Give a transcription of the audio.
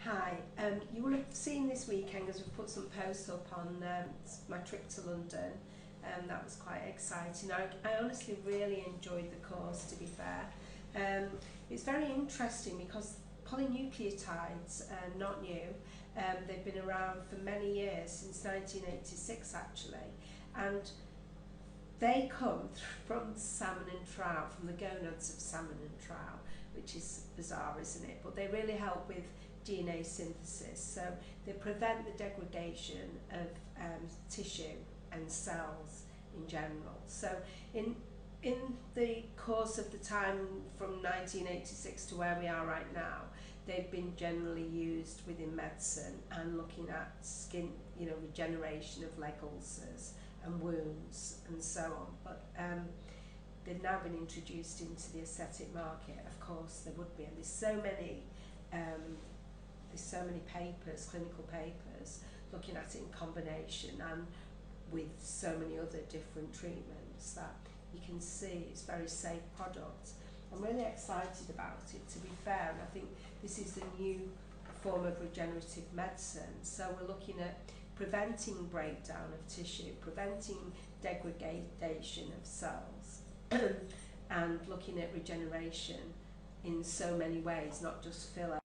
Hi, you will have seen this weekend as we've put some posts up on my trip to London. That was quite exciting. I honestly really enjoyed the course, to be fair. It's very interesting because polynucleotides are not new. They've been around for many years, since 1986 actually, and they come from salmon and trout, from the gonads of salmon and trout, which is bizarre, isn't it? But they really help with DNA synthesis, so they prevent the degradation of tissue and cells in general. So in the course of the time from 1986 to where we are right now, they've been generally used within medicine and looking at skin, regeneration of leg ulcers and wounds and so on. But they've now been introduced into the aesthetic market. Of course there would be, and there's so many papers, clinical papers, looking at it in combination and with so many other different treatments that you can see it's a very safe product. I'm really excited about it, to be fair, and I think this is a new form of regenerative medicine. So we're looking at preventing breakdown of tissue, preventing degradation of cells, and looking at regeneration in so many ways, not just filler.